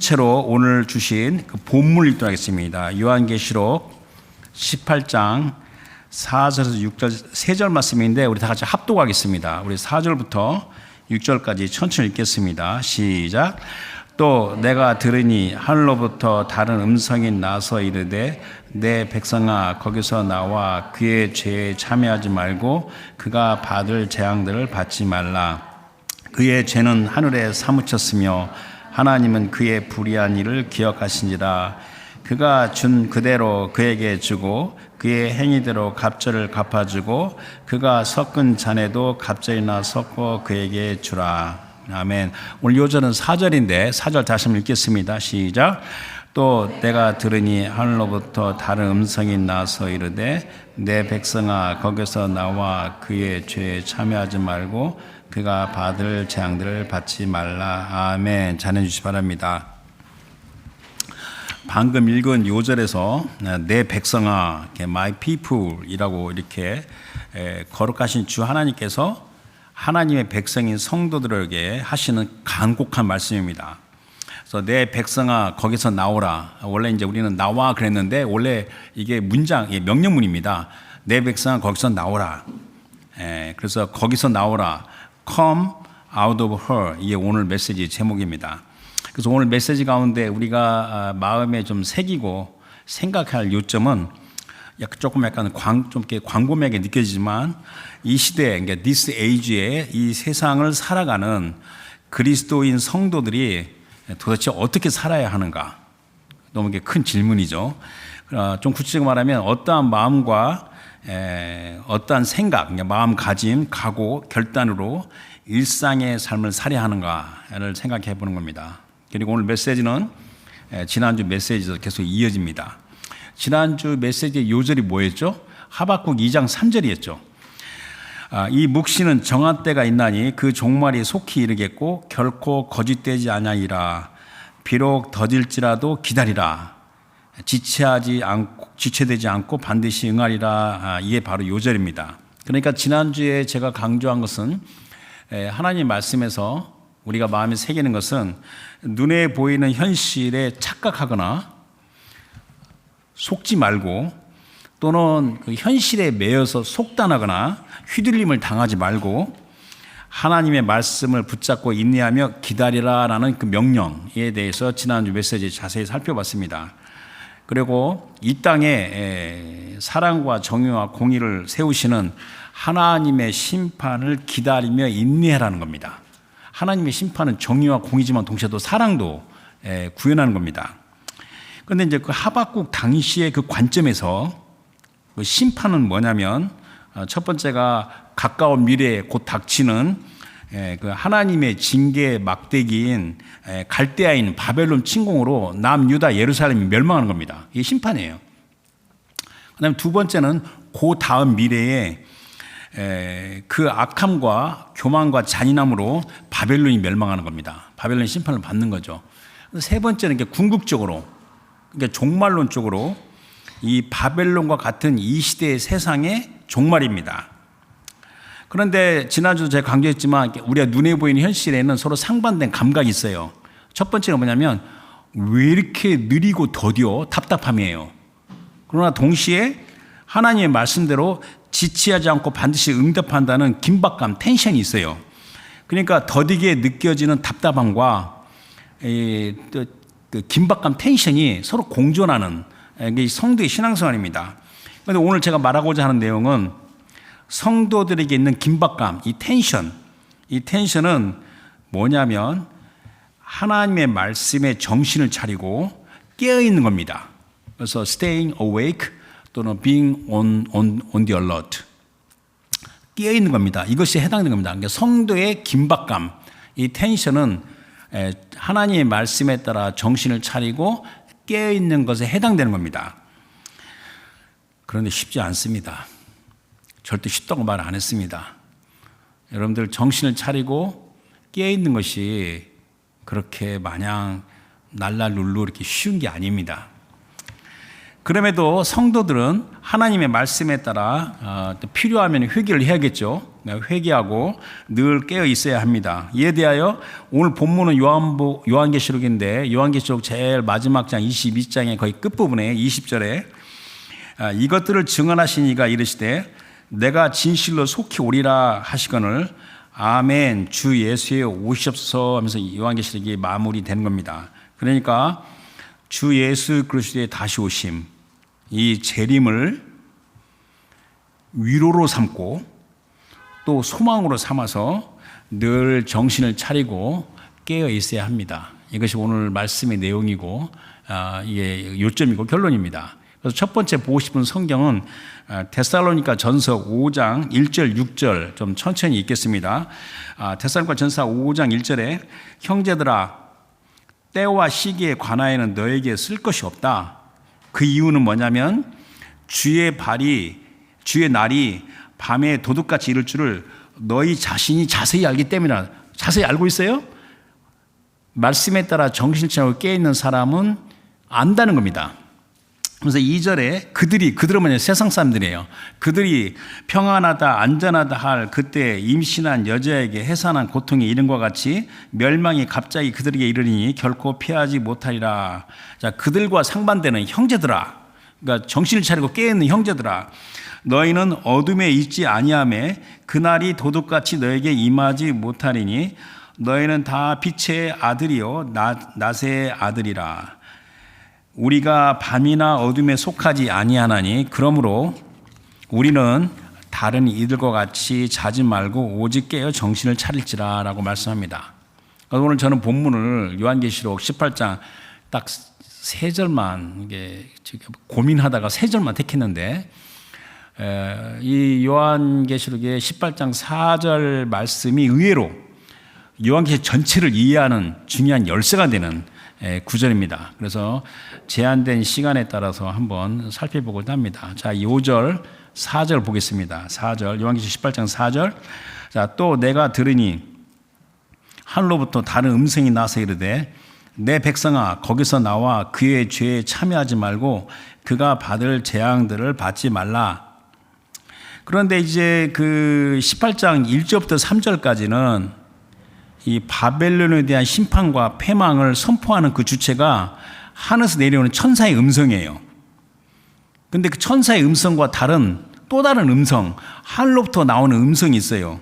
채로 오늘 주신 그 본문을 읽도록 하겠습니다. 요한계시록 18장 4절에서 6절 3절 말씀인데 우리 다 같이 합독하겠습니다. 우리 4절부터 6절까지 천천히 읽겠습니다. 시작. 또 내가 들으니 하늘로부터 다른 음성이 나서 이르되 내 백성아 거기서 나와 그의 죄에 참여하지 말고 그가 받을 재앙들을 받지 말라. 그의 죄는 하늘에 사무쳤으며 하나님은 그의 불의한 일을 기억하신지라. 그가 준 그대로 그에게 주고 그의 행위대로 갑절을 갚아주고 그가 섞은 잔에도 갑절이나 섞어 그에게 주라. 아멘. 오늘 요절은 4절인데 4절 다시 한번 읽겠습니다. 시작. 또 내가 들으니 하늘로부터 다른 음성이 나서 이르되 내 백성아 거기서 나와 그의 죄에 참여하지 말고 그가 받을 재앙들을 받지 말라. 아멘. 잘해 주시기 바랍니다. 방금 읽은 요절에서 내 백성아, my people이라고 이렇게 거룩하신 주 하나님께서 하나님의 백성인 성도들에게 하시는 간곡한 말씀입니다. 그래서 내 백성아 거기서 나오라. 원래 이제 우리는 나와 그랬는데 원래 이게 문장, 명령문입니다. 내 백성아 거기서 나오라. 그래서 거기서 나오라. Come out of her. 이게 오늘 메시지 제목입니다. 그래서 오늘 메시지 가운데 우리가 마음에 좀 새기고 생각할 요점은 조금 약간 좀 이렇게 광범위하게 느껴지지만 이 시대, 그러니까 this age에 이 세상을 살아가는 그리스도인 성도들이 도대체 어떻게 살아야 하는가? 너무 큰 질문이죠. 좀 구체적으로 말하면 어떠한 마음과 어떠한 생각, 마음가짐, 각오, 결단으로 일상의 삶을 살아야 하는가를 생각해 보는 겁니다. 그리고 오늘 메시지는 지난주 메시지에서 계속 이어집니다. 지난주 메시지의 요절이 뭐였죠? 하박국 2장 3절이었죠. 이 묵시는 정한 때가 있나니 그 종말이 속히 이르겠고 결코 거짓되지 아니하리라. 비록 더딜지라도 기다리라. 지체되지 않고 반드시 응하리라. 이게 바로 요절입니다. 그러니까 지난주에 제가 강조한 것은 하나님 말씀에서 우리가 마음에 새기는 것은 눈에 보이는 현실에 착각하거나 속지 말고 또는 그 현실에 매여서 속단하거나 휘둘림을 당하지 말고 하나님의 말씀을 붙잡고 인내하며 기다리라라는 그 명령에 대해서 지난주 메시지 자세히 살펴봤습니다. 그리고 이 땅에 사랑과 정의와 공의를 세우시는 하나님의 심판을 기다리며 인내하라는 겁니다. 하나님의 심판은 정의와 공의지만 동시에 또 사랑도 구현하는 겁니다. 그런데 이제 그 하박국 당시의 그 관점에서 그 심판은 뭐냐면 첫 번째가 가까운 미래에 곧 닥치는 그 하나님의 징계 막대기인 갈대아인 바벨론 침공으로 남유다 예루살렘이 멸망하는 겁니다. 이게 심판이에요. 그다음에 두 번째는 그 다음 미래에 그 악함과 교만과 잔인함으로 바벨론이 멸망하는 겁니다. 바벨론이 심판을 받는 거죠. 세 번째는 궁극적으로, 그러니까 종말론적으로 이 바벨론과 같은 이 시대의 세상의 종말입니다. 그런데 지난주도 제가 강조했지만 우리가 눈에 보이는 현실에는 서로 상반된 감각이 있어요. 첫 번째가 뭐냐면 왜 이렇게 느리고 더뎌? 답답함이에요. 그러나 동시에 하나님의 말씀대로 지체하지 않고 반드시 응답한다는 긴박감, 텐션이 있어요. 그러니까 더디게 느껴지는 답답함과 그 긴박감, 텐션이 서로 공존하는 게 성도의 신앙생활입니다. 그런데 오늘 제가 말하고자 하는 내용은 성도들에게 있는 긴박감, 이 텐션은 뭐냐면 하나님의 말씀에 정신을 차리고 깨어있는 겁니다. 그래서 staying awake 또는 being on the alert. 깨어있는 겁니다. 이것이 해당되는 겁니다. 그러니까 성도의 긴박감, 이 텐션은 하나님의 말씀에 따라 정신을 차리고 깨어있는 것에 해당되는 겁니다. 그런데 쉽지 않습니다. 절대 쉽다고 말 안 했습니다. 여러분들 정신을 차리고 깨어있는 것이 그렇게 마냥 날랄룰루 이렇게 쉬운 게 아닙니다. 그럼에도 성도들은 하나님의 말씀에 따라 필요하면 회개를 해야겠죠. 회개하고 늘 깨어 있어야 합니다. 이에 대하여 오늘 본문은 요한계시록인데 요한계시록 제일 마지막 장 22장의 거의 끝부분에 20절에 이것들을 증언하신 이가 이르시되 내가 진실로 속히 오리라 하시거늘 아멘 주 예수여 오시옵소서 하면서 요한계시록이 마무리되는 겁니다. 그러니까 주 예수 그리스도의 다시 오심, 이 재림을 위로로 삼고 또 소망으로 삼아서 늘 정신을 차리고 깨어 있어야 합니다. 이것이 오늘 말씀의 내용이고 이게 요점이고 결론입니다. 그래서 첫 번째 보고 싶은 성경은 데살로니가 전서 5장 1절 6절 좀 천천히 읽겠습니다. 데살로니가 전서 5장 1절에 형제들아 때와 시기에 관하여는 너에게 쓸 것이 없다. 그 이유는 뭐냐면 주의 날이 밤에 도둑같이 이를 줄을 너희 자신이 자세히 알기 때문이라. 자세히 알고 있어요? 말씀에 따라 정신을 차리고 깨어있는 사람은 안다는 겁니다. 그래서 2절에 그들은 뭐냐 세상 사람들이에요. 그들이 평안하다 안전하다 할 그때 임신한 여자에게 해산한 고통이 이른과 같이 멸망이 갑자기 그들에게 이르리니 결코 피하지 못하리라. 자, 그들과 상반되는 형제들아, 그러니까 정신을 차리고 깨어있는 형제들아, 너희는 어둠에 있지 아니하매 그날이 도둑같이 너에게 임하지 못하리니 너희는 다 빛의 아들이요 낮의 아들이라. 우리가 밤이나 어둠에 속하지 아니하나니 그러므로 우리는 다른 이들과 같이 자지 말고 오직 깨어 정신을 차릴지라 라고 말씀합니다. 오늘 저는 본문을 요한계시록 18장 딱 3절만 이게 고민하다가 3절만 택했는데 이 요한계시록의 18장 4절 말씀이 의외로 요한계시록 전체를 이해하는 중요한 열쇠가 되는 구절입니다. 그래서 제한된 시간에 따라서 한번 살펴보고자 합니다. 자, 5절, 4절 보겠습니다. 4절, 요한계시록 18장 4절. 자, 또 내가 들으니 하늘로부터 다른 음성이 나서 이르되 내 백성아 거기서 나와 그의 죄에 참여하지 말고 그가 받을 재앙들을 받지 말라. 그런데 이제 그 18장 1절부터 3절까지는 이 바벨론에 대한 심판과 패망을 선포하는 그 주체가 하늘에서 내려오는 천사의 음성이에요. 근데 그 천사의 음성과 또 다른 음성, 하늘로부터 나오는 음성이 있어요.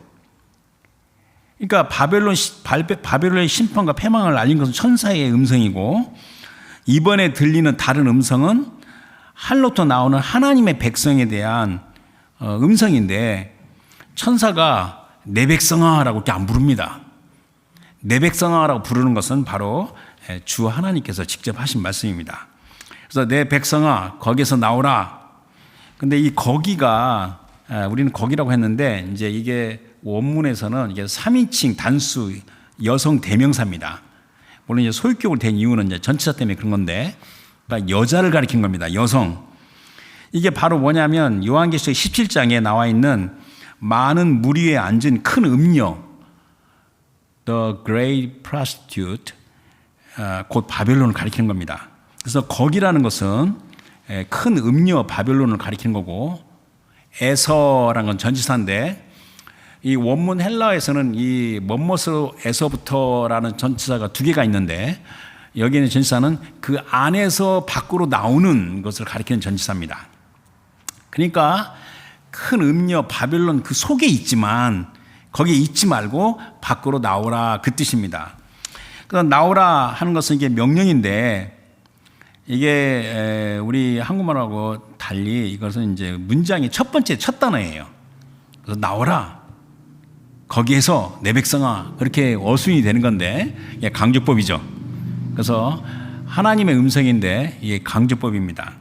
그러니까 바벨론의 심판과 패망을 알린 것은 천사의 음성이고 이번에 들리는 다른 음성은 하늘로부터 나오는 하나님의 백성에 대한 음성인데 천사가 내 백성아라고 이렇게 안 부릅니다. 내 백성아라고 부르는 것은 바로 주 하나님께서 직접 하신 말씀입니다. 그래서 내 백성아 거기서 나오라. 근데 이 거기가 우리는 거기라고 했는데 이제 이게 원문에서는 이게 3인칭 단수 여성 대명사입니다. 물론 이제 소유격으로 된 이유는 이제 전치사 때문에 그런 건데 그러니까 여자를 가리킨 겁니다. 여성. 이게 바로 뭐냐면 요한계시록 17장에 나와 있는 많은 무리에 앉은 큰 음녀 The Great Prostitute 곧 바벨론을 가리키는 겁니다. 그래서 거기라는 것은 큰 음녀 바벨론을 가리키는 거고 에서라는 건 전치사인데 이 원문 헬라어에서는 이 뭐뭐에서부터라는 전치사가 2개가 있는데 여기는 전치사는 그 안에서 밖으로 나오는 것을 가리키는 전치사입니다. 그러니까 큰 음녀 바벨론 그 속에 있지만 거기에 있지 말고 밖으로 나오라 그 뜻입니다. 그래서 나오라 하는 것은 이게 명령인데 이게 우리 한국말하고 달리 이것은 이제 문장의 첫 단어예요. 그래서 나오라 거기에서 내 백성아 그렇게 어순이 되는 건데 이게 강조법이죠. 그래서 하나님의 음성인데 이게 강조법입니다.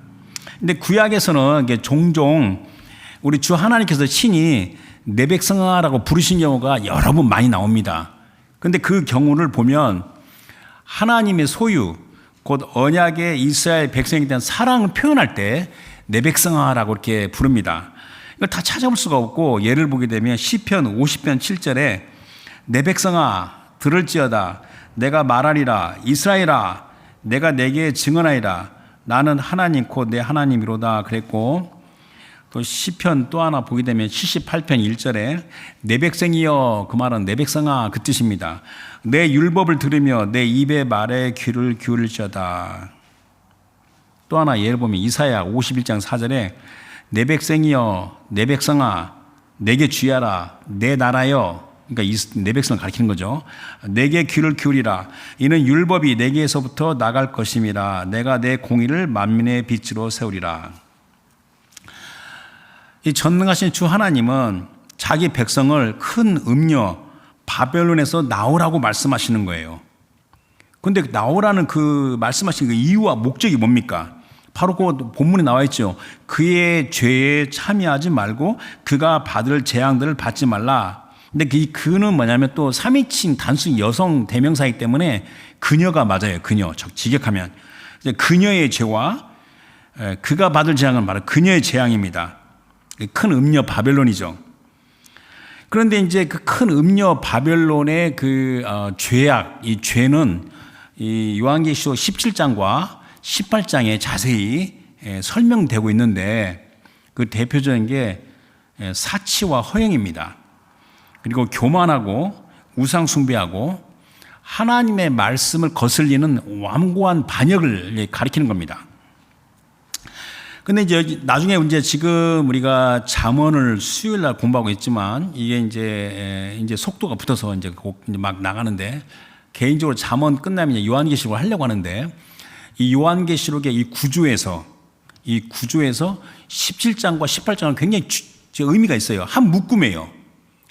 근데 구약에서는 이게 종종 우리 주 하나님께서 친히 내 백성아라고 부르신 경우가 여러 번 많이 나옵니다. 그런데 그 경우를 보면 하나님의 소유, 곧 언약의 이스라엘 백성에 대한 사랑을 표현할 때 내 백성아라고 이렇게 부릅니다. 이걸 다 찾아볼 수가 없고 예를 보게 되면 시편 50편 7절에 내 백성아 들을지어다 내가 말하리라 이스라엘아 내가 내게 증언하리라 나는 하나님 곧 내 하나님이로다 그랬고 또 시편 또 하나 보게 되면 78편 1절에 내 백성이여, 그 말은 내 백성아 그 뜻입니다. 내 율법을 들으며 내 입의 말에 귀를 기울일지어다. 또 하나 예를 보면 이사야 51장 4절에 내 백성이여, 내 백성아 내게 주야라, 내 나라여. 그러니까 내 백성을 가리키는 거죠. 내게 귀를 기울이라. 이는 율법이 내게서부터 나갈 것임이라. 내가 내 공의를 만민의 빛으로 세우리라. 이 전능하신 주 하나님은 자기 백성을 큰 음녀 바벨론에서 나오라고 말씀하시는 거예요. 그런데 나오라는 그 말씀하신 그 이유와 목적이 뭡니까? 바로 그 본문에 나와 있죠. 그의 죄에 참여하지 말고 그가 받을 재앙들을 받지 말라. 근데 그는 뭐냐면 또 3인칭 단순 여성 대명사이기 때문에 그녀가 맞아요. 그녀. 직역하면 그녀의 죄와 그가 받을 재앙은 바로 그녀의 재앙입니다. 큰 음녀 바벨론이죠. 그런데 이제 그 큰 음녀 바벨론의 그 죄악, 이 죄는 이 요한계시록 17장과 18장에 자세히 설명되고 있는데 그 대표적인 게 사치와 허영입니다. 그리고 교만하고 우상 숭배하고 하나님의 말씀을 거슬리는 완고한 반역을 가리키는 겁니다. 근데 이제 나중에 이제 지금 우리가 잠언을 수요일 날 공부하고 있지만 이게 이제 속도가 붙어서 이제 막 나가는데 개인적으로 잠언 끝나면 이제 요한계시록을 하려고 하는데 이 요한계시록의 이 구조에서 17장과 18장은 굉장히 의미가 있어요. 한 묶음이에요.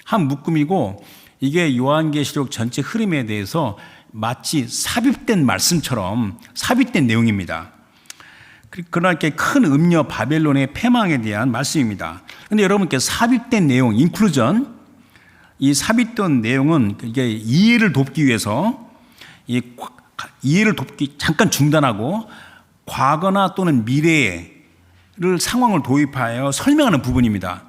한 묶음이고 이게 요한계시록 전체 흐름에 대해서 마치 삽입된 말씀처럼 삽입된 내용입니다. 그러나 이렇게 큰 음녀 바벨론의 패망에 대한 말씀입니다. 그런데 여러분께 삽입된 내용, 인클루전, 이 삽입된 내용은 이게 이해를 돕기 위해서 이해를 돕기 잠깐 중단하고 과거나 또는 미래를 상황을 도입하여 설명하는 부분입니다.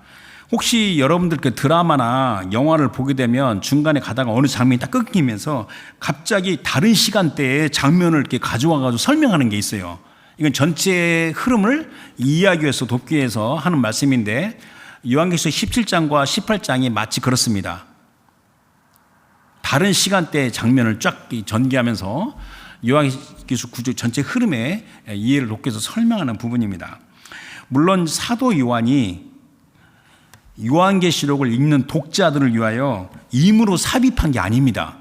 혹시 여러분들 그 드라마나 영화를 보게 되면 중간에 가다가 어느 장면이 딱 끊기면서 갑자기 다른 시간대에 장면을 이렇게 가져와가지고 설명하는 게 있어요. 이건 전체 흐름을 이해하기 위해서 돕기 위해서 하는 말씀인데 요한계시록 17장과 18장이 마치 그렇습니다. 다른 시간대의 장면을 쫙 전개하면서 요한계시록 구조 전체 흐름에 이해를 돕기 위해서 설명하는 부분입니다. 물론 사도 요한이 요한계시록을 읽는 독자들을 위하여 임으로 삽입한 게 아닙니다.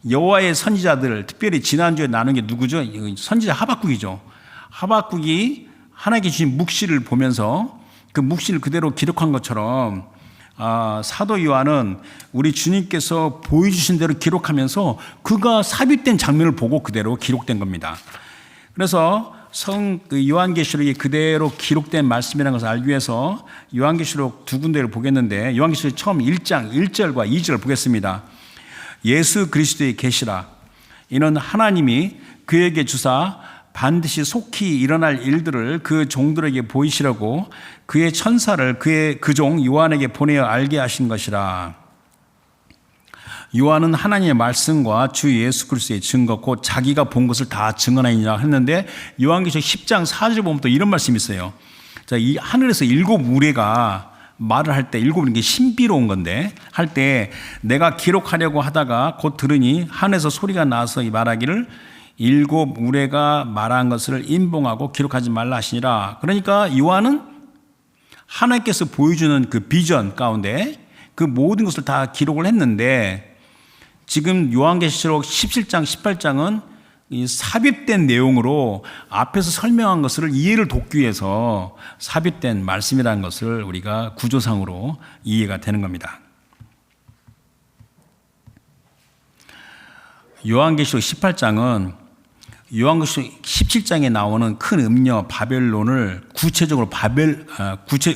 여호와의 선지자들, 특별히 지난주에 나눈 게 누구죠? 선지자 하박국이죠. 하박국이 하나님께 주신 묵시를 보면서 그 묵시를 그대로 기록한 것처럼 사도 요한은 우리 주님께서 보여주신 대로 기록하면서 그가 삽입된 장면을 보고 그대로 기록된 겁니다. 그래서 요한계시록이 그대로 기록된 말씀이라는 것을 알기 위해서 요한계시록 두 군데를 보겠는데 요한계시록 처음 1장 1절과 2절 보겠습니다. 예수 그리스도의 계시라. 이는 하나님이 그에게 주사 반드시 속히 일어날 일들을 그 종들에게 보이시려고 그의 천사를 그의 그 종 요한에게 보내어 알게 하신 것이라. 요한은 하나님의 말씀과 주 예수 그리스도의 증거 곧 자기가 본 것을 다 증언하니라 했는데 요한계시록 10장 4절에 보면 또 이런 말씀이 있어요. 자, 이 하늘에서 일곱 우레가 말을 할 때 일곱은 게 신비로운 건데 할 때 내가 기록하려고 하다가 곧 들으니 하늘에서 소리가 나서 말하기를 일곱 우레가 말한 것을 인봉하고 기록하지 말라 하시니라. 그러니까 요한은 하나님께서 보여주는 그 비전 가운데 그 모든 것을 다 기록을 했는데 지금 요한계시록 17장 18장은 이 삽입된 내용으로 앞에서 설명한 것을 이해를 돕기 위해서 삽입된 말씀이라는 것을 우리가 구조상으로 이해가 되는 겁니다. 요한계시록 18장은 요한계시록 17장에 나오는 큰 음녀 바벨론을 구체적으로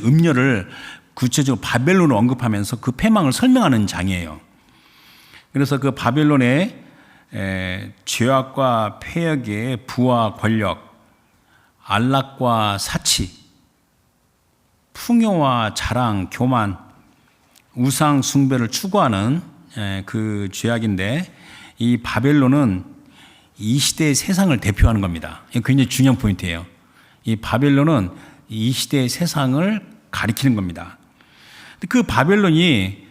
음녀를 구체적으로 바벨론을 언급하면서 그 패망을 설명하는 장이에요. 그래서 그 바벨론의 죄악과 폐역의 부와 권력, 안락과 사치, 풍요와 자랑, 교만, 우상 숭배를 추구하는 그 죄악인데 이 바벨론은 이 시대의 세상을 대표하는 겁니다. 이게 굉장히 중요한 포인트예요. 이 바벨론은 이 시대의 세상을 가리키는 겁니다. 그 바벨론이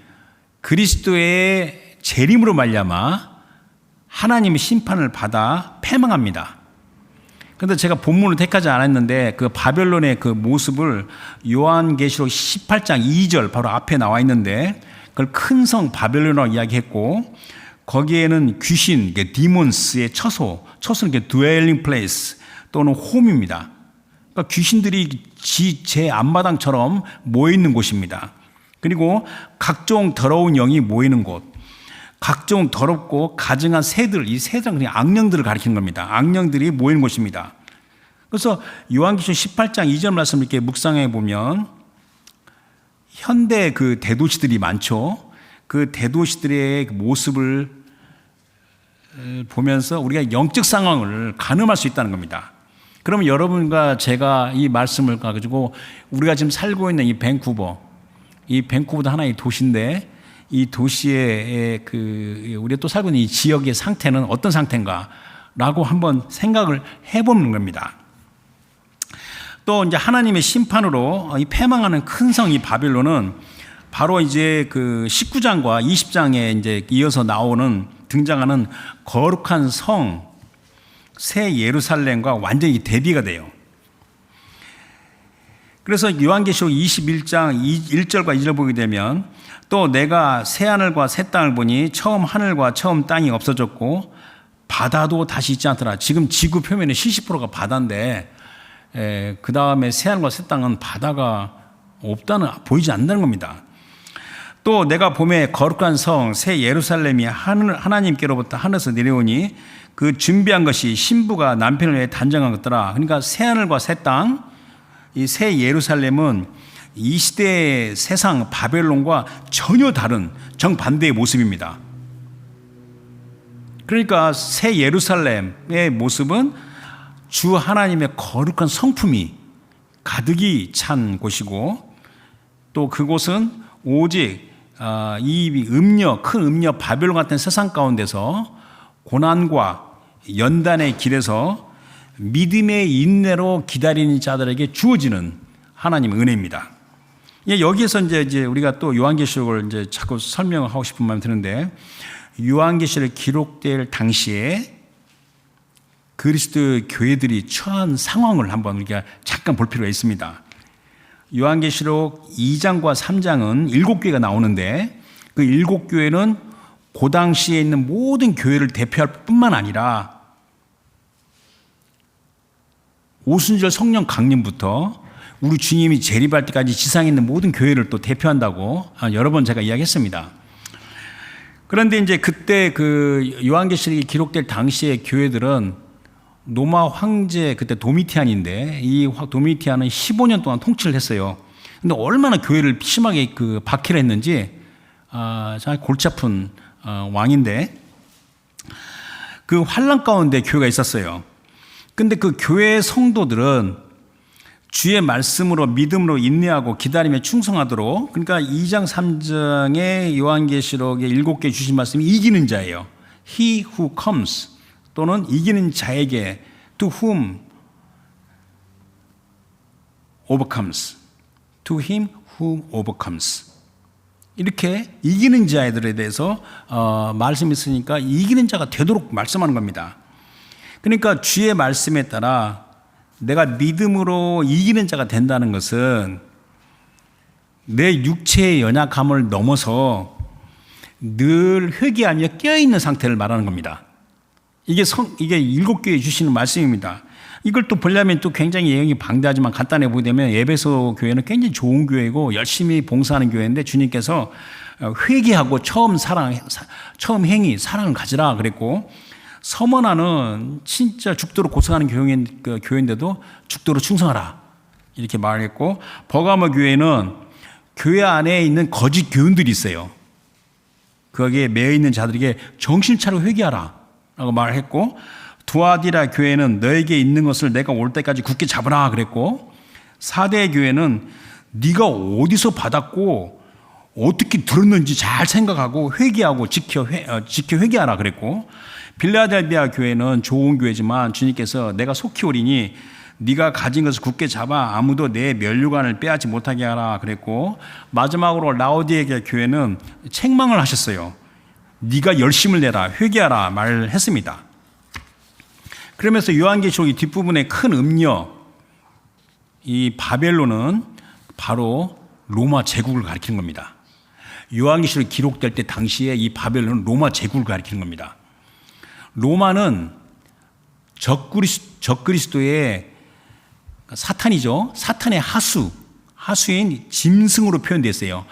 그리스도의 재림으로 말미암아 하나님의 심판을 받아 패망합니다. 그런데 제가 본문을 택하지 않았는데 그 바벨론의 그 모습을 요한계시록 18장 2절 바로 앞에 나와 있는데 그걸 큰 성 바벨론이라고 이야기했고 거기에는 귀신, 디몬스의 처소는 dwelling place 또는 홈입니다. 그러니까 귀신들이 제 앞마당처럼 모여있는 곳입니다. 그리고 각종 더러운 영이 모이는 곳, 각종 더럽고 가증한 새들, 이 새들은 그냥 악령들을 가리키는 겁니다. 악령들이 모이는 곳입니다. 그래서 요한계시록 18장 2절 말씀을 이렇게 묵상해 보면 현대 그 대도시들이 많죠. 그 대도시들의 모습을 보면서 우리가 영적 상황을 가늠할 수 있다는 겁니다. 그러면 여러분과 제가 이 말씀을 가지고 우리가 지금 살고 있는 이 밴쿠버도 하나의 도시인데 이 도시의 우리가 또 살고 있는 이 지역의 상태는 어떤 상태인가라고 한번 생각을 해보는 겁니다. 또 이제 하나님의 심판으로 이 패망하는 큰 성 이 바빌론은 바로 이제 그 19장과 20장에 이제 이어서 등장하는 거룩한 성, 새 예루살렘과 완전히 대비가 돼요. 그래서 요한계시록 21장 1절과 2절 보게 되면 또 내가 새 하늘과 새 땅을 보니 처음 하늘과 처음 땅이 없어졌고 바다도 다시 있지 않더라. 지금 지구 표면의 70%가 바다인데 그 다음에 새 하늘과 새 땅은 바다가 보이지 않는다는 겁니다. 또 내가 봄에 거룩한 성 새 예루살렘이 하나님께로부터 하늘에서 내려오니 그 준비한 것이 신부가 남편을 위해 단정한 것더라. 그러니까 새 하늘과 새 땅, 이 새 예루살렘은 이 시대의 세상 바벨론과 전혀 다른 정반대의 모습입니다. 그러니까 새 예루살렘의 모습은 주 하나님의 거룩한 성품이 가득히 찬 곳이고 또 그곳은 오직 이 큰 음녀 바벨론 같은 세상 가운데서 고난과 연단의 길에서 믿음의 인내로 기다리는 자들에게 주어지는 하나님의 은혜입니다. 여기에서 이제 우리가 또 요한계시록을 이제 자꾸 설명을 하고 싶은 마음이 드는데 요한계시록 기록될 당시에 그리스도의 교회들이 처한 상황을 한번 우리가 잠깐 볼 필요가 있습니다. 요한계시록 2장과 3장은 7교회가 나오는데 그 7교회는 그 당시에 있는 모든 교회를 대표할 뿐만 아니라 오순절 성령 강림부터 우리 주님이 재림할 때까지 지상에 있는 모든 교회를 또 대표한다고 여러 번 제가 이야기했습니다. 그런데 이제 그때 그 요한계시록이 기록될 당시의 교회들은 로마 황제 그때 도미티안인데 이 도미티안은 15년 동안 통치를 했어요. 근데 얼마나 교회를 심하게 박해를 했는지 참 골치 아픈 왕인데 그 환란 가운데 교회가 있었어요. 근데 그 교회의 성도들은 주의 말씀으로 믿음으로 인내하고 기다림에 충성하도록 그러니까 2장 3장의 요한계시록의 7개 주신 말씀이 이기는 자예요. He who comes 또는 이기는 자에게 to whom overcomes to him who overcomes 이렇게 이기는 자들에 대해서 말씀이 있으니까 이기는 자가 되도록 말씀하는 겁니다. 그러니까 주의 말씀에 따라 내가 믿음으로 이기는 자가 된다는 것은 내 육체의 연약함을 넘어서 늘 회개하며 깨어있는 상태를 말하는 겁니다. 이게 7교회에 주시는 말씀입니다. 이걸 또 보려면 또 굉장히 내용이 방대하지만 간단해 보게 되면 에베소 교회는 굉장히 좋은 교회고 열심히 봉사하는 교회인데 주님께서 회개하고 처음 행위, 사랑을 가지라 그랬고 서머나는 진짜 죽도록 고생하는 교회인데도 죽도록 충성하라 이렇게 말했고 버가모 교회는 교회 안에 있는 거짓 교훈들이 있어요. 거기에 매여 있는 자들에게 정신 차려 회개하라 라고 말했고 두아디라 교회는 너에게 있는 것을 내가 올 때까지 굳게 잡으라 그랬고 사대 교회는 네가 어디서 받았고 어떻게 들었는지 잘 생각하고 회개하고 지켜 회개하라 그랬고 빌라델비아 교회는 좋은 교회지만 주님께서 내가 속히 오리니 네가 가진 것을 굳게 잡아 아무도 내 면류관을 빼앗지 못하게 하라 그랬고, 마지막으로 라오디게아 교회는 책망을 하셨어요. 네가 열심을 내라, 회개하라 말을 했습니다. 그러면서 요한계시록 이 뒷부분에 큰 음력, 이 바벨론은 바로 로마 제국을 가리키는 겁니다. 요한계시록이 기록될 때 당시에 이 바벨론은 로마 제국을 가리키는 겁니다. 로마는 적그리스도의 사탄이죠. 사탄의 하수인 짐승으로 표현됐어요.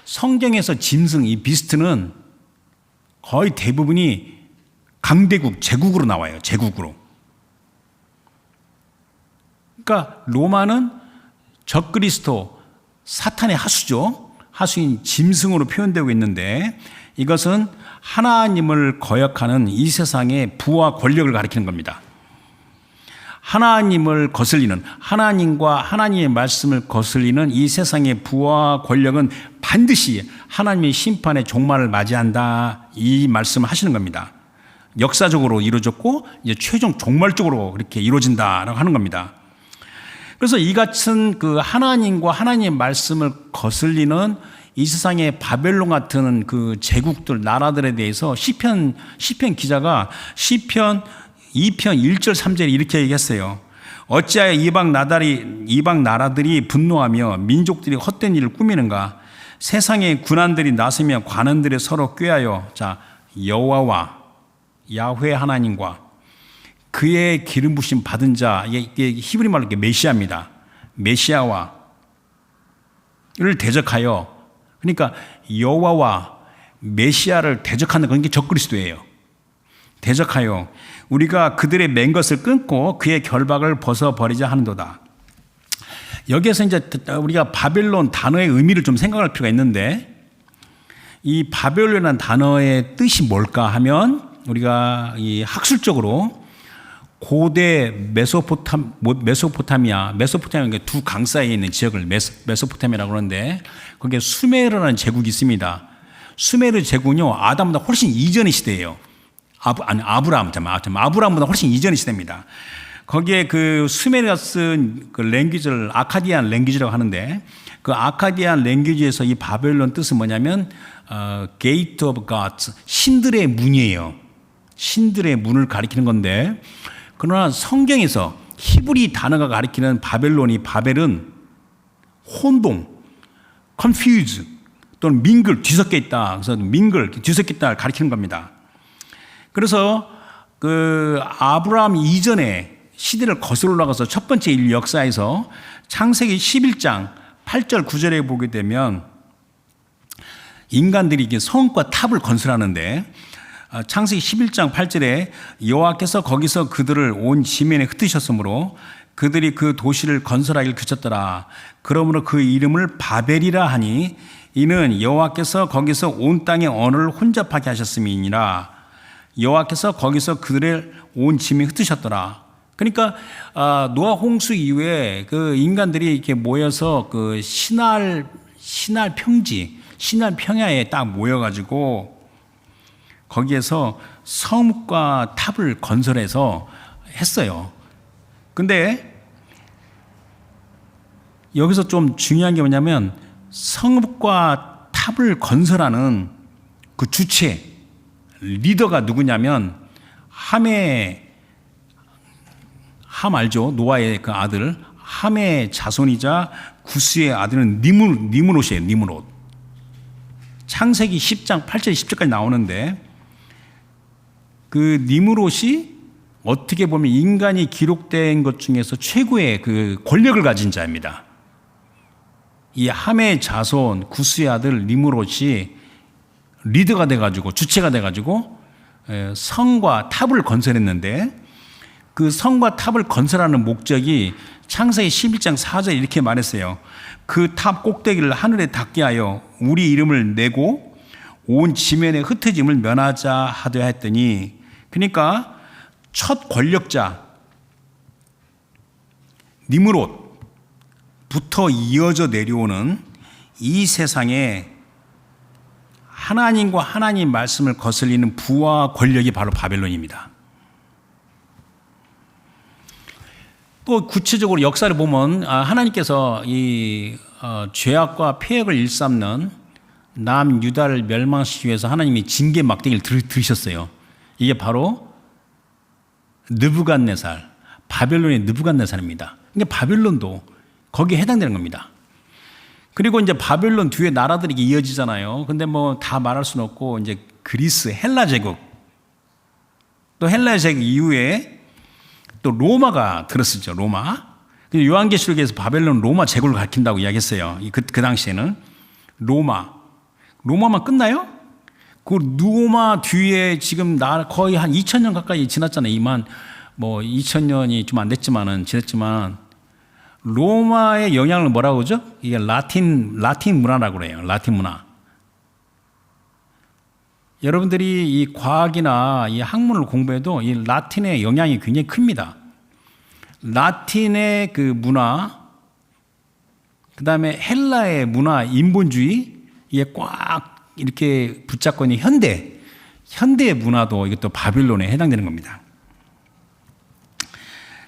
성경에서 짐승, 이 비스트는 거의 대부분이 강대국, 제국으로 나와요. 제국으로. 그러니까 로마는 적그리스도, 사탄의 하수죠. 하수인 짐승으로 표현되고 있는데, 이것은 하나님을 거역하는 이 세상의 부와 권력을 가리키는 겁니다. 하나님을 거슬리는, 하나님과 하나님의 말씀을 거슬리는 이 세상의 부와 권력은 반드시 하나님의 심판의 종말을 맞이한다, 이 말씀을 하시는 겁니다. 역사적으로 이루어졌고 이제 최종 종말적으로 그렇게 이루어진다라고 하는 겁니다. 그래서 이 같은 그 하나님과 하나님의 말씀을 거슬리는 이 세상의 바벨론 같은 그 제국들, 나라들에 대해서 시편 기자가 시편 2편 1절 3절에 이렇게 얘기했어요. 어찌하여 이방 나라들이 분노하며 민족들이 헛된 일을 꾸미는가? 세상의 군한들이 나서며 관원들이 서로 꾀하여, 자, 여호와와 야훼 하나님과 그의 기름 부심 받은 자, 이게 히브리 말로 메시아입니다. 메시아와 를 대적하여, 그러니까 여호와와 메시아를 대적하는 건 이게 적그리스도예요. 대적하여 우리가 그들의 맨 것을 끊고 그의 결박을 벗어버리자 하는도다. 여기에서 이제 우리가 바벨론 단어의 의미를 좀 생각할 필요가 있는데, 이 바벨론이라는 단어의 뜻이 뭘까 하면, 우리가 이 학술적으로 고대 메소포타미아 두 강 사이에 있는 지역을 메소포타미아라고 하는데, 거기에 수메르라는 제국이 있습니다. 수메르 제국은요, 아담보다 훨씬 이전의 시대예요. 아브라함보다 훨씬 이전의 시대입니다. 거기에 그 수메르가 쓴 그 랭귀지를 아카디안 랭귀지라고 하는데, 그 아카디안 랭귀지에서 이 바벨론 뜻은 뭐냐면 Gate of Gods, 신들의 문이에요. 신들의 문을 가리키는 건데, 그러나 성경에서 히브리 단어가 가리키는 바벨은 혼동, confuse 또는 mingle, 뒤섞여 있다. 그래서 mingle, 뒤섞여 있다 가리키는 겁니다. 그래서 그 아브라함 이전에 시대를 거슬러 올라가서 첫 번째 인류 역사에서 창세기 11장 8절 9절에 보게 되면 인간들이 이게 성과 탑을 건설하는데, 창세기 11장 8절에 여호와께서 거기서 그들을 온 지면에 흩으셨으므로 그들이 그 도시를 건설하기를 그쳤더라. 그러므로 그 이름을 바벨이라 하니 이는 여호와께서 거기서 온 땅의 언어를 혼잡하게 하셨음이니라. 여호와께서 거기서 그들을 온 지면에 흩으셨더라. 그러니까 노아 홍수 이후에 그 인간들이 이렇게 모여서 그 신할 평야에 딱 모여가지고 거기에서 성읍과 탑을 건설해서 했어요. 근데 여기서 좀 중요한 게 뭐냐면, 성읍과 탑을 건설하는 그 주체, 리더가 누구냐면 함 알죠? 노아의 그 아들, 함의 자손이자 구스의 아들은 니므롯이에요. 니므롯. 창세기 10장 8절 10절까지 나오는데, 그 니므롯이 어떻게 보면 인간이 기록된 것 중에서 최고의 그 권력을 가진 자입니다. 이 함의 자손 구스의 아들 니므롯이 리더가 돼가지고, 주체가 돼가지고 성과 탑을 건설했는데, 그 성과 탑을 건설하는 목적이 창세기 11장 4절에 이렇게 말했어요. 그 탑 꼭대기를 하늘에 닿게 하여 우리 이름을 내고 온 지면의 흩어짐을 면하자 하되 했더니, 그러니까 첫 권력자 니므롯부터 이어져 내려오는 이 세상에 하나님과 하나님 말씀을 거슬리는 부와 권력이 바로 바벨론입니다. 그 구체적으로 역사를 보면 하나님께서 이 죄악과 폐역을 일삼는 남유다를 멸망시키기 위해서 하나님이 징계 막대기를 들으셨어요. 이게 바로 느부갓네살, 바벨론의 느부갓네살입니다. 그러니까 바벨론도 거기에 해당되는 겁니다. 그리고 이제 바벨론 뒤에 나라들이 이어지잖아요. 근데 뭐 다 말할 수는 없고 이제 그리스, 헬라 제국, 또 헬라 제국 이후에 또 로마가 들었었죠. 로마. 요한계시록에서 바벨론 로마 제국을 가리킨다고 이야기했어요. 그 당시에는 로마만 끝나요? 그 로마 뒤에 지금 거의 한 2000년 가까이 지났잖아요. 이만 뭐 2000년이 좀 안 됐지만은 지났지만 로마의 영향을 뭐라고 그러죠? 이게 라틴 문화라고 그래요. 라틴 문화. 여러분들이 이 과학이나 이 학문을 공부해도 이 라틴의 영향이 굉장히 큽니다. 라틴의 그 문화, 그 다음에 헬라의 문화, 인본주의, 이게 꽉 이렇게 붙잡고 있는 현대의 문화도 이것도 바빌론에 해당되는 겁니다.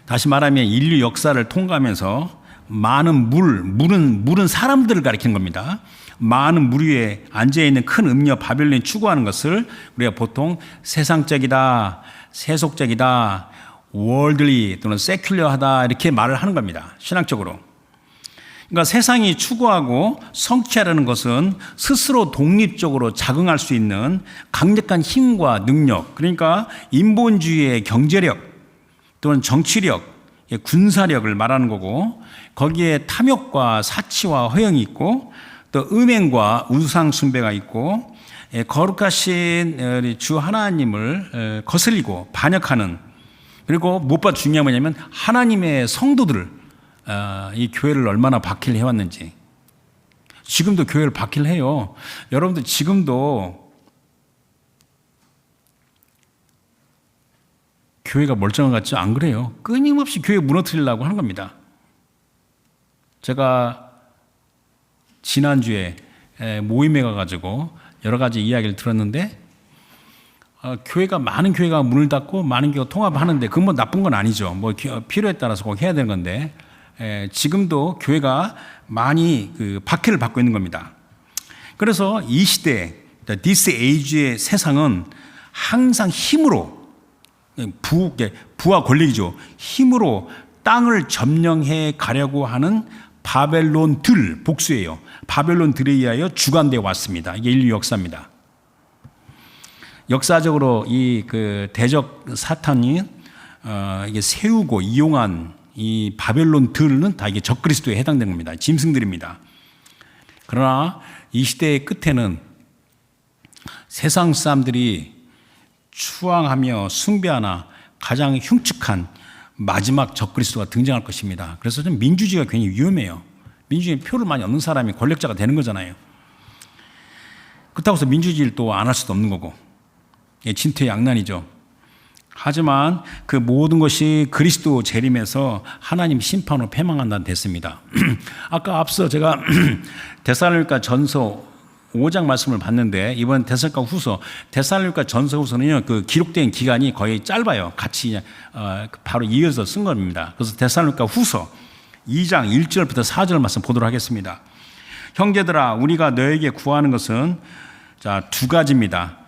다시 말하면 인류 역사를 통과하면서 많은 물은 사람들을 가리키는 겁니다. 많은 물 위에 앉아있는 큰 음녀 바벨론이 추구하는 것을 우리가 보통 세상적이다, 세속적이다, 월들리 또는 세큘러하다 이렇게 말을 하는 겁니다. 신학적으로. 그러니까 세상이 추구하고 성취하려는 것은 스스로 독립적으로 자긍할 수 있는 강력한 힘과 능력, 그러니까 인본주의의 경제력 또는 정치력, 군사력을 말하는 거고, 거기에 탐욕과 사치와 허영이 있고 또 음행과 우상 숭배가 있고 거룩하신 주 하나님을 거슬리고 반역하는, 그리고 무엇보다 중요한 뭐냐면 하나님의 성도들을 이 교회를 얼마나 박해를 해왔는지. 지금도 교회를 박해를 해요. 여러분들 지금도 교회가 멀쩡한 것 같죠? 안 그래요. 끊임없이 교회 무너뜨리려고 하는 겁니다. 제가 지난주에 모임에 가가지고 여러 가지 이야기를 들었는데 많은 교회가 문을 닫고 많은 교회가 통합하는데 그건 뭐 나쁜 건 아니죠. 뭐 필요에 따라서 꼭 해야 되는 건데 지금도 교회가 많이 그 박해를 받고 있는 겁니다. 그래서 이 시대, this age의 세상은 항상 힘으로 부와 권력이죠. 힘으로 땅을 점령해 가려고 하는 바벨론들, 복수예요. 바벨론들에 의하여 주관되어 왔습니다. 이게 인류 역사입니다. 역사적으로 이 그 대적 사탄이 이게 세우고 이용한 이 바벨론들은 다 이게 적그리스도에 해당되는 겁니다. 짐승들입니다. 그러나 이 시대의 끝에는 세상 사람들이 추앙하며 숭배하나 가장 흉측한 마지막 적그리스도가 등장할 것입니다. 그래서 좀 민주주의가 굉장히 위험해요. 민주주의 표를 많이 얻는 사람이 권력자가 되는 거잖아요. 그렇다고 해서 민주주의를 또 안 할 수도 없는 거고, 진퇴양난이죠. 하지만 그 모든 것이 그리스도 재림에서 하나님 심판으로 패망한다는 됐습니다. 아까 앞서 제가 데살로니가 전서 5장 말씀을 봤는데, 이번 데살로니가 후서, 데살로니가 전서 후서는요, 그 기록된 기간이 거의 짧아요. 같이 바로 이어서 쓴 겁니다. 그래서 데살로니가 후서 2장 1절부터 4절 말씀 보도록 하겠습니다. 형제들아, 우리가 너에게 구하는 것은 두 가지입니다.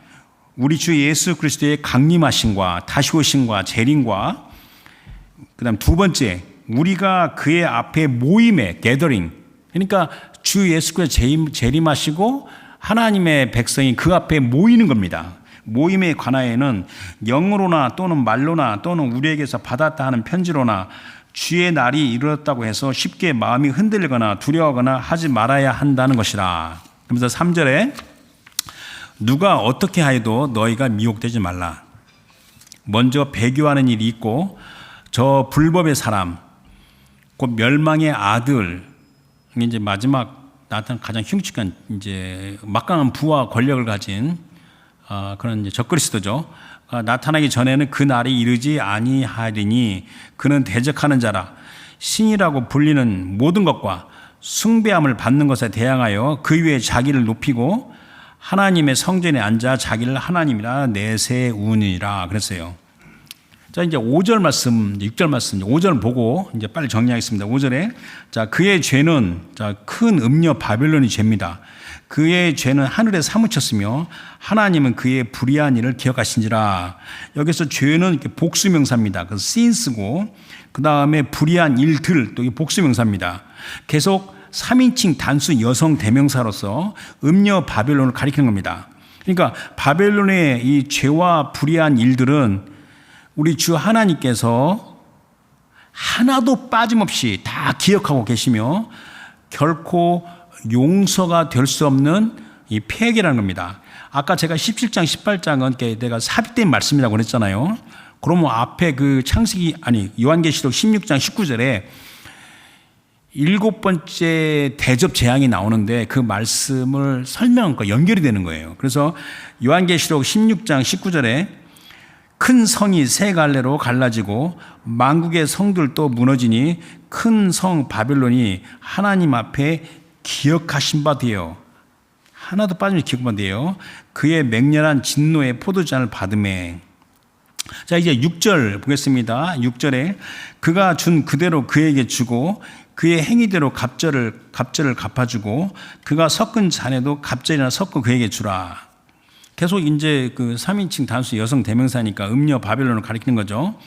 우리 주 예수 그리스도의 강림하심과 다시 오심과 재림과, 그다음 두 번째, 우리가 그의 앞에 모임에 gathering, 그러니까 주 예수 그리스도 재림하시고 하나님의 백성이 그 앞에 모이는 겁니다. 모임에 관하여는 영으로나 또는 말로나 또는 우리에게서 받았다 하는 편지로나 주의 날이 이르렀다고 해서 쉽게 마음이 흔들리거나 두려워하거나 하지 말아야 한다는 것이라. 그러면서 3절에 누가 어떻게 하여도 너희가 미혹되지 말라. 먼저 배교하는 일이 있고 저 불법의 사람 곧 멸망의 아들, 이제 마지막 나타난 가장 흉측한 이제 막강한 부와 권력을 가진 그런 이제 적그리스도죠. 나타나기 전에는 그 날이 이르지 아니하리니 그는 대적하는 자라. 신이라고 불리는 모든 것과 숭배함을 받는 것에 대항하여 그 위에 자기를 높이고 하나님의 성전에 앉아 자기를 하나님이라 내세우니라 그랬어요. 자, 이제 5절 말씀, 6절 말씀, 5절 보고 이제 빨리 정리하겠습니다. 5절에 자, 그의 죄는 자, 큰 음녀 바벨론이 죄입니다. 그의 죄는 하늘에 사무쳤으며 하나님은 그의 불의한 일을 기억하신지라. 여기서 죄는 이렇게 복수명사입니다. 그 sin스고 그 다음에 불의한 일들 또 복수명사입니다. 계속 3인칭 단수 여성 대명사로서 음녀 바벨론을 가리키는 겁니다. 그러니까 바벨론의 이 죄와 불의한 일들은 우리 주 하나님께서 하나도 빠짐없이 다 기억하고 계시며 결코 용서가 될 수 없는 이 폐역이라는 겁니다. 아까 제가 17장, 18장은 내가 삽입된 말씀이라고 그랬잖아요. 그러면 앞에 그 요한계시록 16장 19절에 7번째 대접 재앙이 나오는데 그 말씀을 설명과 연결이 되는 거예요. 그래서 요한계시록 16장 19절에 큰 성이 세 갈래로 갈라지고 만국의 성들도 무너지니 큰 성 바벨론이 하나님 앞에 기억하신 바 되어 하나도 빠짐없이 기억만 돼요. 그의 맹렬한 진노의 포도잔을 받음에. 자, 이제 6절 보겠습니다. 6절에 그가 준 그대로 그에게 주고 그의 행위대로 갑절을 갚아주고 그가 섞은 잔에도 갑절이나 섞어 그에게 주라. 계속 이제 그 3인칭 단수 여성 대명사니까 음녀 바벨론을 가리키는 거죠.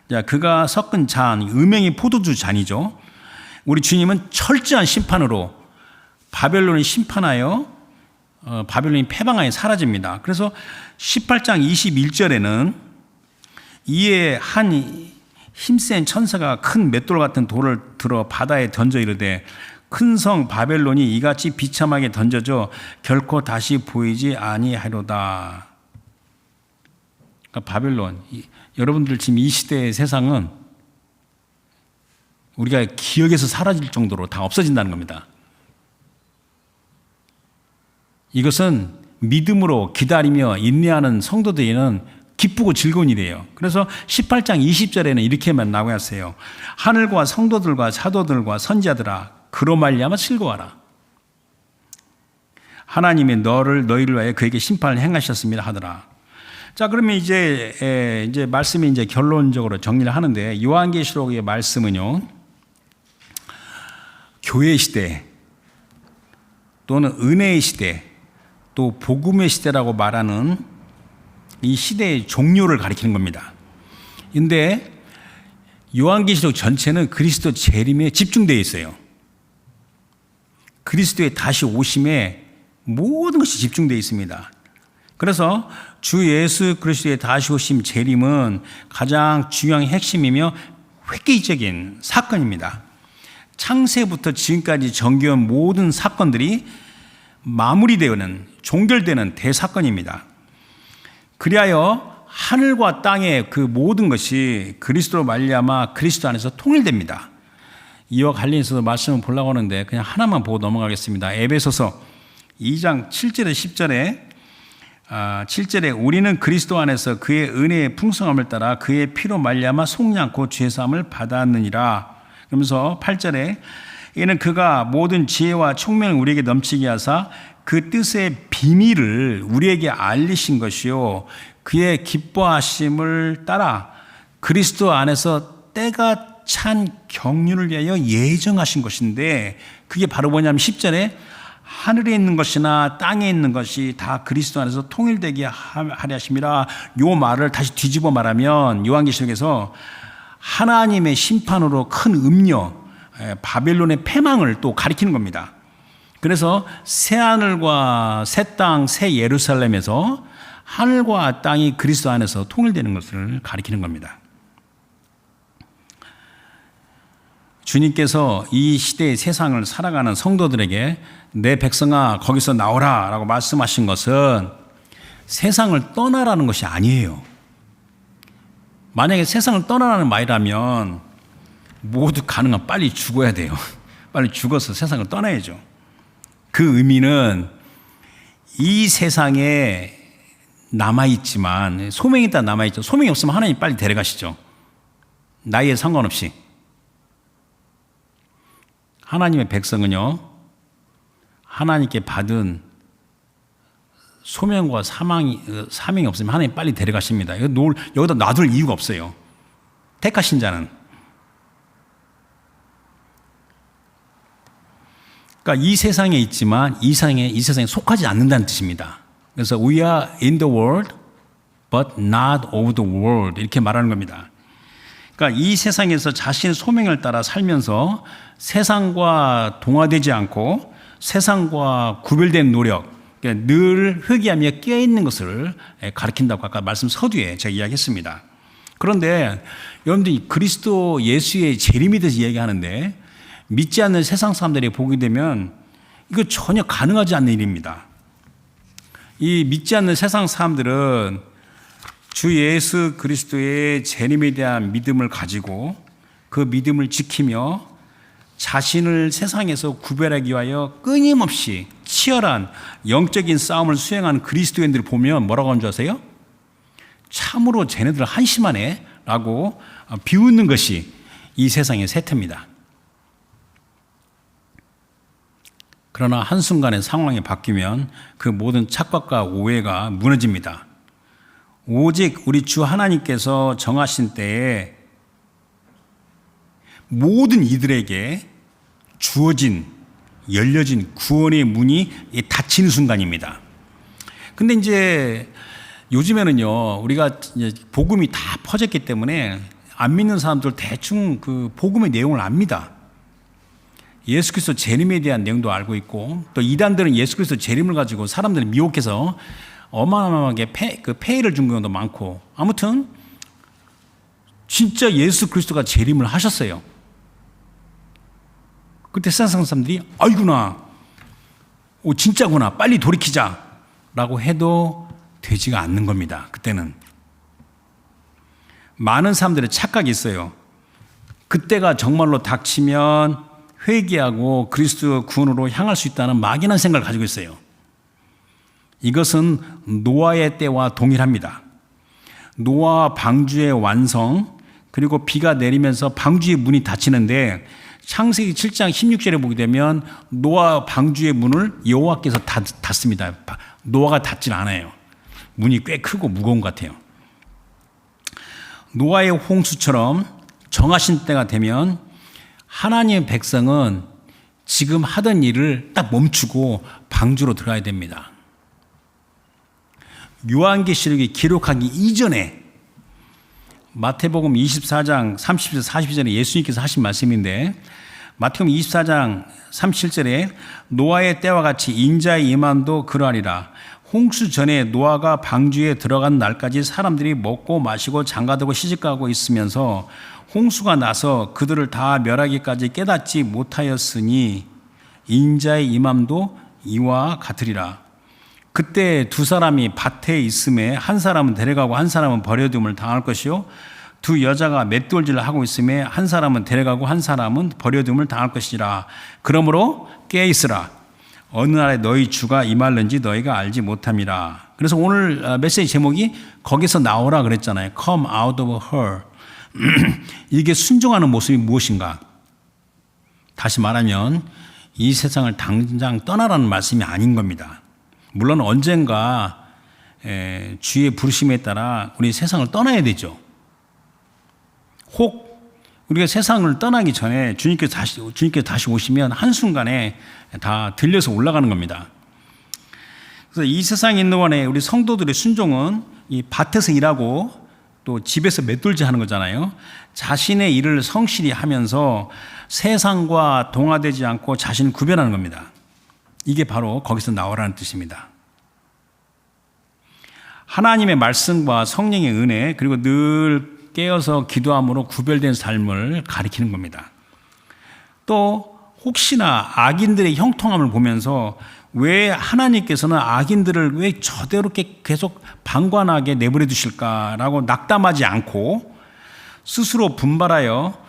자, 그가 섞은 잔, 음행이 포도주 잔이죠. 우리 주님은 철저한 심판으로 바벨론을 심판하여 바벨론이 패방하여 사라집니다. 그래서 18장 21절에는 이에 한 힘센 천사가 큰 맷돌 같은 돌을 들어 바다에 던져 이르되 큰 성 바벨론이 이같이 비참하게 던져져 결코 다시 보이지 아니하리로다. 그러니까 바벨론, 여러분들 지금 이 시대의 세상은 우리가 기억에서 사라질 정도로 다 없어진다는 겁니다. 이것은 믿음으로 기다리며 인내하는 성도들에게는 기쁘고 즐거운 일이에요. 그래서 18장 20절에는 이렇게만 나오고 하세요. 하늘과 성도들과 사도들과 선지자들아 그로 말미암아 즐거워하라. 하나님이 너희를 위하여 그에게 심판을 행하셨습니다 하더라. 자, 그러면 이제 말씀이 이제 결론적으로 정리를 하는데 요한계시록의 말씀은요. 교회 시대 또는 은혜의 시대 또 복음의 시대라고 말하는 이 시대의 종료를 가리키는 겁니다. 그런데 요한계시록 전체는 그리스도 재림에 집중되어 있어요. 그리스도의 다시 오심에 모든 것이 집중되어 있습니다. 그래서 주 예수 그리스도의 다시 오심 재림은 가장 중요한 핵심이며 획기적인 사건입니다. 창세부터 지금까지 전개한 모든 사건들이 마무리되는 종결되는 대사건입니다. 그리하여 하늘과 땅의 그 모든 것이 그리스도로 말미암아 그리스도 안에서 통일됩니다. 이와 관련해서 말씀을 보려고 하는데 그냥 하나만 보고 넘어가겠습니다. 에베소서 2장 7절에 10절에 7절에 우리는 그리스도 안에서 그의 은혜의 풍성함을 따라 그의 피로 말미암아 속량코 죄사함을 받았느니라. 그러면서 8절에 이는 그가 모든 지혜와 총명을 우리에게 넘치게 하사 그 뜻의 비밀을 우리에게 알리신 것이요 그의 기뻐하심을 따라 그리스도 안에서 때가 찬 경륜을 위하여 예정하신 것인데 그게 바로 뭐냐면 10절에 하늘에 있는 것이나 땅에 있는 것이 다 그리스도 안에서 통일되게 하려 하심이라. 요 말을 다시 뒤집어 말하면 요한계시록에서 하나님의 심판으로 큰 음녀 바벨론의 패망을 또 가리키는 겁니다. 그래서 새 하늘과 새 땅, 새 예루살렘에서 하늘과 땅이 그리스도 안에서 통일되는 것을 가리키는 겁니다. 주님께서 이 시대의 세상을 살아가는 성도들에게 내 백성아 거기서 나오라 라고 말씀하신 것은 세상을 떠나라는 것이 아니에요. 만약에 세상을 떠나라는 말이라면 모두 가능한 빨리 죽어야 돼요. 빨리 죽어서 세상을 떠나야죠. 그 의미는 이 세상에 남아있지만 소명이 있다 남아있죠. 소명이 없으면 하나님 빨리 데려가시죠. 나이에 상관없이. 하나님의 백성은요 하나님께 받은 소명과 사명이 없으면 하나님 빨리 데려가십니다. 여기다 놔둘 이유가 없어요. 택하신 자는. 그러니까 이 세상에 있지만 이 세상에 속하지 않는다는 뜻입니다. 그래서 we are in the world but not of the world 이렇게 말하는 겁니다. 그러니까 이 세상에서 자신의 소명을 따라 살면서 세상과 동화되지 않고 세상과 구별된 노력, 그러니까 늘 회개하며 깨어있는 것을 가리킨다고 아까 말씀 서두에 제가 이야기했습니다. 그런데 여러분들이 그리스도 예수의 재림에 대해서 이야기하는데 믿지 않는 세상 사람들이 보게 되면 이거 전혀 가능하지 않는 일입니다. 이 믿지 않는 세상 사람들은 주 예수 그리스도의 재림에 대한 믿음을 가지고 그 믿음을 지키며 자신을 세상에서 구별하기 위하여 끊임없이 치열한 영적인 싸움을 수행하는 그리스도인들을 보면 뭐라고 하는 줄 아세요? 참으로 쟤네들 한심하네 라고 비웃는 것이 이 세상의 세태입니다. 그러나 한순간에 상황이 바뀌면 그 모든 착각과 오해가 무너집니다. 오직 우리 주 하나님께서 정하신 때에 모든 이들에게 주어진, 열려진 구원의 문이 닫히는 순간입니다. 근데 이제 요즘에는요, 우리가 이제 복음이 다 퍼졌기 때문에 안 믿는 사람들 대충 그 복음의 내용을 압니다. 예수 그리스도 재림에 대한 내용도 알고 있고, 또 이단들은 예수 그리스도 재림을 가지고 사람들을 미혹해서 어마어마하게 폐해를 준 경우도 많고, 아무튼 진짜 예수 그리스도가 재림을 하셨어요. 그때 세상 사람들이 아이구나, 진짜구나, 빨리 돌이키자 라고 해도 되지가 않는 겁니다. 그때는 많은 사람들의 착각이 있어요. 그때가 정말로 닥치면 회개하고 그리스도 구원으로 향할 수 있다는 막연한 생각을 가지고 있어요. 이것은 노아의 때와 동일합니다. 노아 방주의 완성, 그리고 비가 내리면서 방주의 문이 닫히는데 창세기 7장 16절에 보게 되면 노아 방주의 문을 여호와께서 닫습니다. 노아가 닫질 않아요. 문이 꽤 크고 무거운 것 같아요. 노아의 홍수처럼 정하신 때가 되면 하나님의 백성은 지금 하던 일을 딱 멈추고 방주로 들어가야 됩니다. 요한계시록이 기록하기 이전에 마태복음 24장 30절 42절에 예수님께서 하신 말씀인데, 마태복음 24장 37절에 노아의 때와 같이 인자의 임함도 그러하리라. 홍수 전에 노아가 방주에 들어간 날까지 사람들이 먹고 마시고 장가들고 시집가고 있으면서 홍수가 나서 그들을 다 멸하기까지 깨닫지 못하였으니 인자의 임함도 이와 같으리라. 그때 두 사람이 밭에 있음에 한 사람은 데려가고 한 사람은 버려둠을 당할 것이요, 두 여자가 맷돌질을 하고 있음에 한 사람은 데려가고 한 사람은 버려둠을 당할 것이라. 그러므로 깨어있으라. 어느 날에 너희 주가 임할는지 너희가 알지 못함이라. 그래서 오늘 메시지 제목이 거기서 나오라 그랬잖아요. Come out of her. 이게 순종하는 모습이 무엇인가? 다시 말하면 이 세상을 당장 떠나라는 말씀이 아닌 겁니다. 물론 언젠가 주의 부르심에 따라 우리 세상을 떠나야 되죠. 혹 우리가 세상을 떠나기 전에 주님께서 다시 오시면 한순간에 다 들려서 올라가는 겁니다. 그래서 이 세상에 있는 동안에 우리 성도들의 순종은 이 밭에서 일하고 또 집에서 맷돌질 하는 거잖아요. 자신의 일을 성실히 하면서 세상과 동화되지 않고 자신을 구별하는 겁니다. 이게 바로 거기서 나오라는 뜻입니다. 하나님의 말씀과 성령의 은혜, 그리고 늘 깨어서 기도함으로 구별된 삶을 가리키는 겁니다. 또 혹시나 악인들의 형통함을 보면서 왜 하나님께서는 악인들을 왜 저대로 계속 방관하게 내버려 두실까라고 낙담하지 않고 스스로 분발하여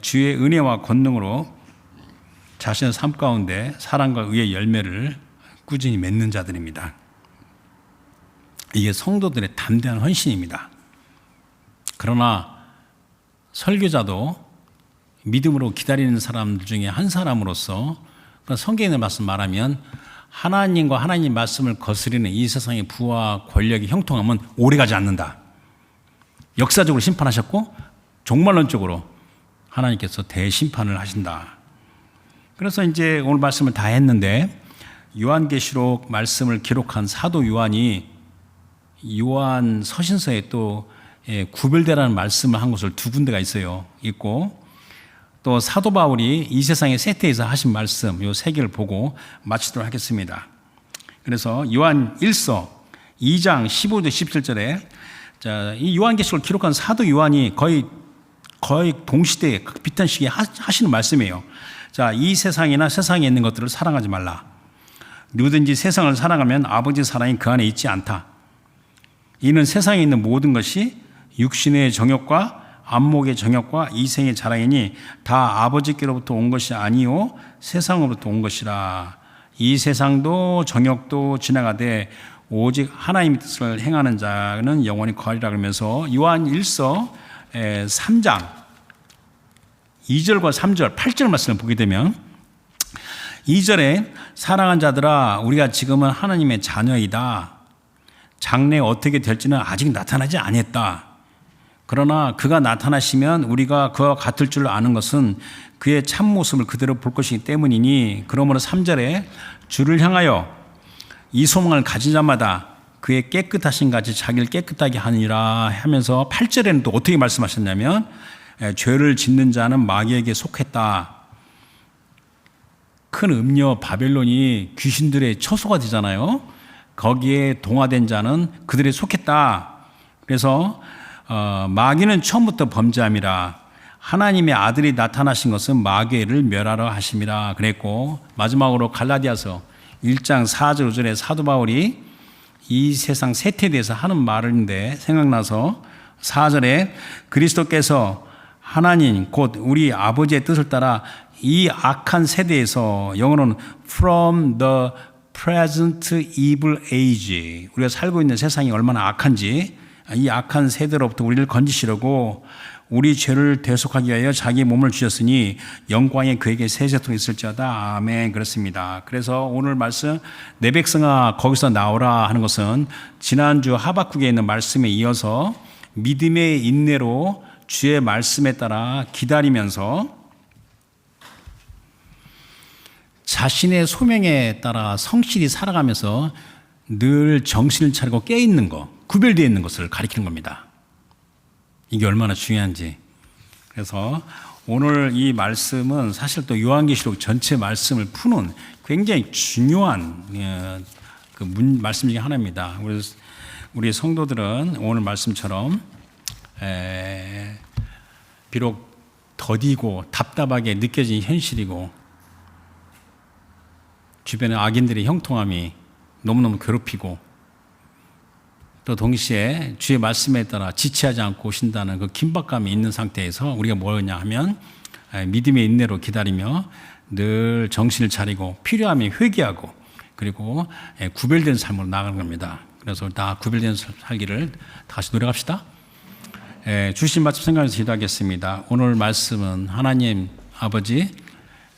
주의 은혜와 권능으로 자신의 삶 가운데 사랑과 의의 열매를 꾸준히 맺는 자들입니다. 이게 성도들의 담대한 헌신입니다. 그러나 설교자도 믿음으로 기다리는 사람들 중에 한 사람으로서 성경의 말씀 말하면 하나님과 하나님 말씀을 거스리는 이 세상의 부와 권력의 형통함은 오래가지 않는다. 역사적으로 심판하셨고 종말론적으로 하나님께서 대심판을 하신다. 그래서 이제 오늘 말씀을 다 했는데 요한계시록 말씀을 기록한 사도 요한이 요한 서신서에 또 구별되라는 말씀을 한 것을 두 군데가 있고 또 사도 바울이 이 세상의 세태에서 하신 말씀 요 세 개를 보고 마치도록 하겠습니다. 그래서 요한 1서 2장 15절 17절에 자, 이 요한계시록을 기록한 사도 요한이 거의 동시대에 비슷한 시기에 하시는 말씀이에요. 자, 이 세상이나 세상에 있는 것들을 사랑하지 말라. 누구든지 세상을 사랑하면 아버지 사랑이 그 안에 있지 않다. 이는 세상에 있는 모든 것이 육신의 정욕과 안목의 정욕과 이생의 자랑이니 다 아버지께로부터 온 것이 아니요 세상으로부터 온 것이라. 이 세상도 정욕도 지나가되 오직 하나님의 뜻을 행하는 자는 영원히 거하리라. 그러면서 요한 1서 3장 2절과 3절 8절 말씀을 보게 되면 2절에 사랑하는 자들아 우리가 지금은 하나님의 자녀이다. 장래에 어떻게 될지는 아직 나타나지 않았다. 그러나 그가 나타나시면 우리가 그와 같을 줄 아는 것은 그의 참모습을 그대로 볼 것이기 때문이니 그러므로 3절에 주를 향하여 이 소망을 가진 자마다 그의 깨끗하신 같이 자기를 깨끗하게 하니라 하면서 8절에는 또 어떻게 말씀하셨냐면 죄를 짓는 자는 마귀에게 속했다. 큰 음녀 바벨론이 귀신들의 처소가 되잖아요. 거기에 동화된 자는 그들에 속했다. 그래서 마귀는 처음부터 범죄함이라. 하나님의 아들이 나타나신 것은 마귀를 멸하러 하심이라 그랬고, 마지막으로 갈라디아서 1장 4절 5절에 사도 바울이 이 세상 세태에 대해서 하는 말인데 생각나서 4절에 그리스도께서 하나님 곧 우리 아버지의 뜻을 따라 이 악한 세대에서, 영어로는 from the present evil age, 우리가 살고 있는 세상이 얼마나 악한지 이 악한 세대로부터 우리를 건지시려고 우리 죄를 대속하기 위하여 자기 몸을 주셨으니 영광에 그에게 세세토록 있을지어다. 아멘. 그렇습니다. 그래서 오늘 말씀 내 백성아 거기서 나오라 하는 것은 지난주 하박국에 있는 말씀에 이어서 믿음의 인내로 주의 말씀에 따라 기다리면서 자신의 소명에 따라 성실히 살아가면서 늘 정신을 차리고 깨어있는 것, 구별되어 있는 것을 가리키는 겁니다. 이게 얼마나 중요한지. 그래서 오늘 이 말씀은 사실 또 요한계시록 전체 말씀을 푸는 굉장히 중요한 말씀 중에 하나입니다. 그래서 우리 성도들은 오늘 말씀처럼 비록 더디고 답답하게 느껴진 현실이고 주변에 악인들의 형통함이 너무너무 괴롭히고 또 동시에 주의 말씀에 따라 지체하지 않고 오신다는 그 긴박감이 있는 상태에서 우리가 뭐냐 하면 믿음의 인내로 기다리며 늘 정신을 차리고 필요하면 회개하고 그리고 구별된 삶으로 나아가는 겁니다. 그래서 다 구별된 살기를 다시 노력합시다. 주신 말씀 생각해서 기도하겠습니다. 오늘 말씀은 하나님 아버지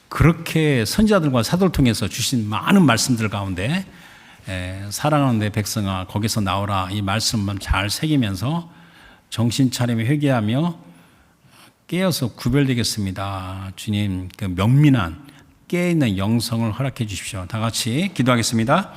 그렇게 선지자들과 사도를 통해서 주신 많은 말씀들 가운데 사랑하는 내 백성아 거기서 나오라 이 말씀만 잘 새기면서 정신 차리며 회개하며 깨어서 구별되겠습니다. 주님 그 명민한 깨어있는 영성을 허락해 주십시오. 다 같이 기도하겠습니다.